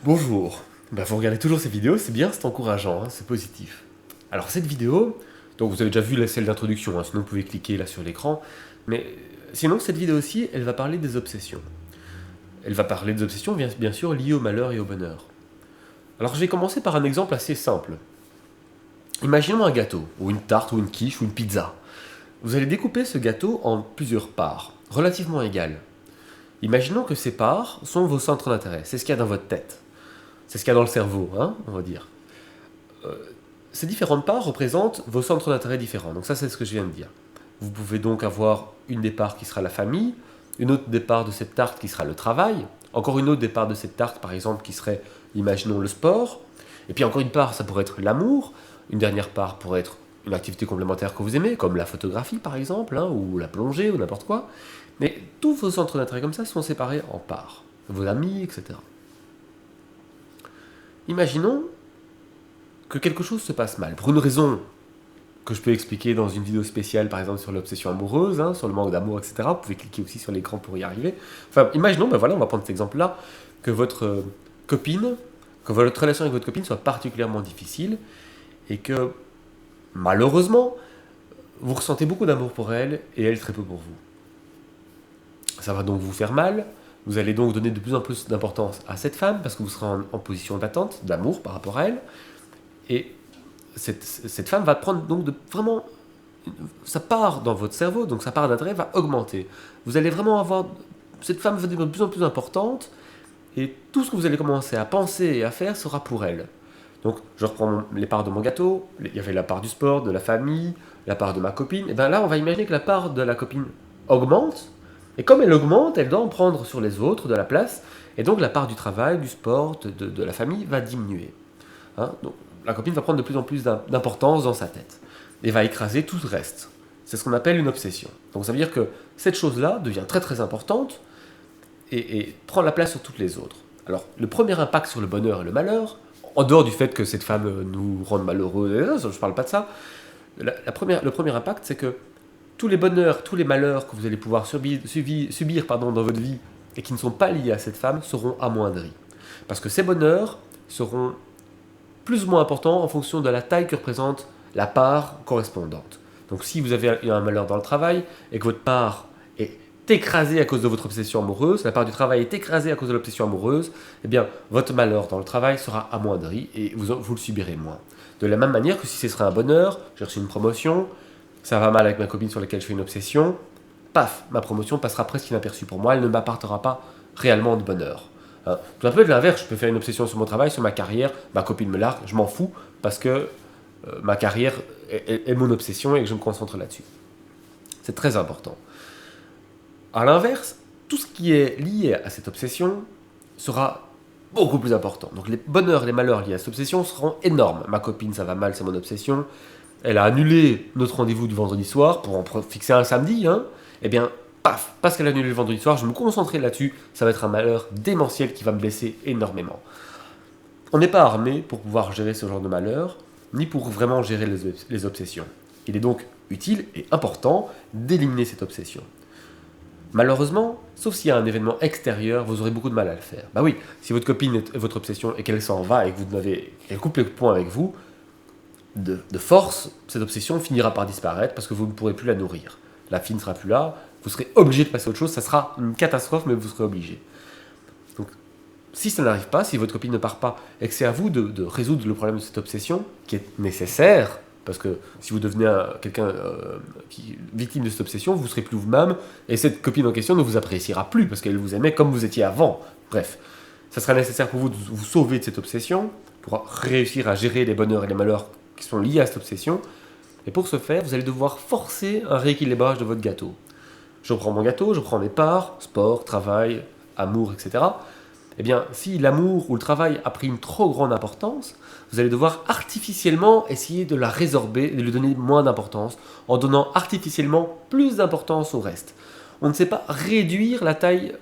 Bonjour. Vous regardez toujours ces vidéos, c'est bien, c'est encourageant, hein, c'est positif. Alors cette vidéo, donc vous avez déjà vu celle d'introduction, hein, sinon vous pouvez cliquer là sur l'écran, mais sinon cette vidéo aussi, elle va parler des obsessions. Elle va parler des obsessions bien sûr liées au malheur et au bonheur. Alors je vais commencer par un exemple assez simple. Imaginons un gâteau, ou une tarte, ou une quiche, ou une pizza. Vous allez découper ce gâteau en plusieurs parts, relativement égales. Imaginons que ces parts sont vos centres d'intérêt, c'est ce qu'il y a dans votre tête. C'est ce qu'il y a dans le cerveau, hein, on va dire. Ces différentes parts représentent vos centres d'intérêt différents. Donc ça, c'est ce que je viens de dire. Vous pouvez donc avoir une des parts qui sera la famille, une autre des parts de cette tarte qui sera le travail, encore une autre des parts de cette tarte, par exemple, qui serait, imaginons, le sport, et puis encore une part, ça pourrait être l'amour, une dernière part pourrait être une activité complémentaire que vous aimez, comme la photographie, par exemple, hein, ou la plongée, ou n'importe quoi. Mais tous vos centres d'intérêt comme ça sont séparés en parts, vos amis, etc. Imaginons que quelque chose se passe mal, pour une raison que je peux expliquer dans une vidéo spéciale, par exemple sur l'obsession amoureuse, hein, sur le manque d'amour, etc. Vous pouvez cliquer aussi sur l'écran pour y arriver. Enfin, imaginons, voilà, on va prendre cet exemple-là, que votre copine, que votre relation avec votre copine soit particulièrement difficile, et que, malheureusement, vous ressentez beaucoup d'amour pour elle, et elle très peu pour vous. Ça va donc vous faire mal, vous allez donc donner de plus en plus d'importance à cette femme, parce que vous serez en position d'attente, d'amour par rapport à elle, et cette femme va prendre donc vraiment sa part dans votre cerveau, donc sa part d'intérêt va augmenter. Vous allez vraiment avoir, cette femme va devenir de plus en plus importante, et tout ce que vous allez commencer à penser et à faire sera pour elle. Donc je reprends les parts de mon gâteau, il y avait la part du sport, de la famille, la part de ma copine, et bien là on va imaginer que la part de la copine augmente, et comme elle augmente, elle doit en prendre sur les autres de la place, et donc la part du travail, du sport, de la famille va diminuer. Hein, donc, la copine va prendre de plus en plus d'importance dans sa tête et va écraser tout le reste. C'est ce qu'on appelle une obsession. Donc ça veut dire que cette chose-là devient très très importante et prend la place sur toutes les autres. Alors le premier impact sur le bonheur et le malheur, en dehors du fait que cette femme nous rende malheureux, je ne parle pas de ça, le premier impact c'est que tous les bonheurs, tous les malheurs que vous allez pouvoir subir dans votre vie et qui ne sont pas liés à cette femme seront amoindris. Parce que ces bonheurs seront plus ou moins important en fonction de la taille que représente la part correspondante. Donc si vous avez un malheur dans le travail et que votre part est écrasée à cause de votre obsession amoureuse, la part du travail est écrasée à cause de l'obsession amoureuse, eh bien votre malheur dans le travail sera amoindri et vous le subirez moins. De la même manière que si ce serait un bonheur, j'ai reçu une promotion, ça va mal avec ma copine sur laquelle je fais une obsession, paf, ma promotion passera presque inaperçue pour moi, elle ne m'apportera pas réellement de bonheur. Hein. Tout un peu de l'inverse, je peux faire une obsession sur mon travail, sur ma carrière, ma copine me largue, je m'en fous, parce que ma carrière est mon obsession et que je me concentre là-dessus. C'est très important. À l'inverse, tout ce qui est lié à cette obsession sera beaucoup plus important. Donc les bonheurs et les malheurs liés à cette obsession seront énormes. Ma copine, ça va mal, c'est mon obsession. Elle a annulé notre rendez-vous du vendredi soir pour en fixer un samedi. Hein. Eh bien, paf, parce qu'elle a annulé le vendredi soir, je vais me concentrer là-dessus. Ça va être un malheur démentiel qui va me blesser énormément. On n'est pas armé pour pouvoir gérer ce genre de malheur, ni pour vraiment gérer les obsessions. Il est donc utile et important d'éliminer cette obsession. Malheureusement, sauf s'il y a un événement extérieur, vous aurez beaucoup de mal à le faire. Bah oui, si votre copine est votre obsession et qu'elle s'en va et que qu'elle coupe les points avec vous, de force, cette obsession finira par disparaître parce que vous ne pourrez plus la nourrir. La fille ne sera plus là, vous serez obligé de passer à autre chose, ça sera une catastrophe, mais vous serez obligé. Donc, si ça n'arrive pas, si votre copine ne part pas, et que c'est à vous de résoudre le problème de cette obsession, qui est nécessaire, parce que si vous devenez quelqu'un victime de cette obsession, vous ne serez plus vous-même, et cette copine en question ne vous appréciera plus, parce qu'elle vous aimait comme vous étiez avant. Bref, ça sera nécessaire pour vous de vous sauver de cette obsession, pour réussir à gérer les bonheurs et les malheurs qui sont liés à cette obsession, et pour ce faire, vous allez devoir forcer un rééquilibrage de votre gâteau. Je prends mon gâteau, je prends mes parts, sport, travail, amour, etc. Eh bien, si l'amour ou le travail a pris une trop grande importance, vous allez devoir artificiellement essayer de la résorber et de lui donner moins d'importance, en donnant artificiellement plus d'importance au reste. On ne sait pas réduire la taille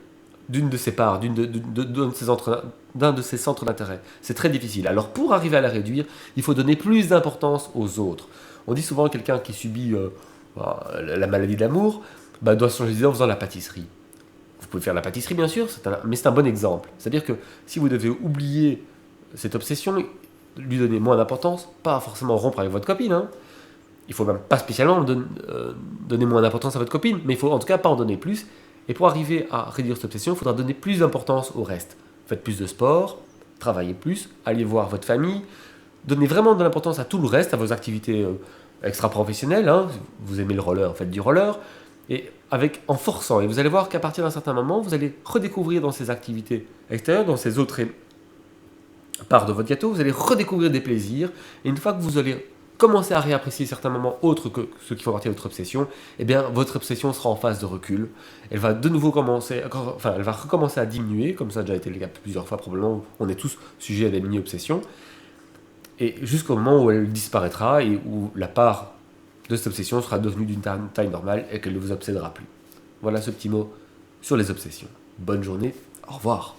d'une de ses parts, d'un de ses centres d'intérêt. C'est très difficile. Alors pour arriver à la réduire, il faut donner plus d'importance aux autres. On dit souvent que quelqu'un qui subit la maladie de l'amour doit changer d'idée en faisant la pâtisserie. pouvez faire la pâtisserie, bien sûr, mais c'est un bon exemple. C'est-à-dire que si vous devez oublier cette obsession, lui donner moins d'importance, pas forcément rompre avec votre copine, hein. Il faut même pas spécialement donner moins d'importance à votre copine, mais il faut en tout cas pas en donner plus. Et pour arriver à réduire cette obsession, il faudra donner plus d'importance au reste. Faites plus de sport, travaillez plus, allez voir votre famille, donnez vraiment de l'importance à tout le reste, à vos activités extra-professionnelles. Hein. Vous aimez le roller, faites du roller. Et en forçant, et vous allez voir qu'à partir d'un certain moment, vous allez redécouvrir dans ces activités extérieures, dans ces autres parts de votre gâteau, vous allez redécouvrir des plaisirs. Et une fois que vous allez commencer à réapprécier certains moments autres que ceux qui font partie de votre obsession, eh bien, votre obsession sera en phase de recul. Elle va de nouveau elle va recommencer à diminuer, comme ça a déjà été le cas plusieurs fois probablement. On est tous sujets à des mini-obsessions. Et jusqu'au moment où elle disparaîtra et où la part de cette obsession sera devenue d'une taille normale et qu'elle ne vous obsédera plus. Voilà ce petit mot sur les obsessions. Bonne journée, au revoir.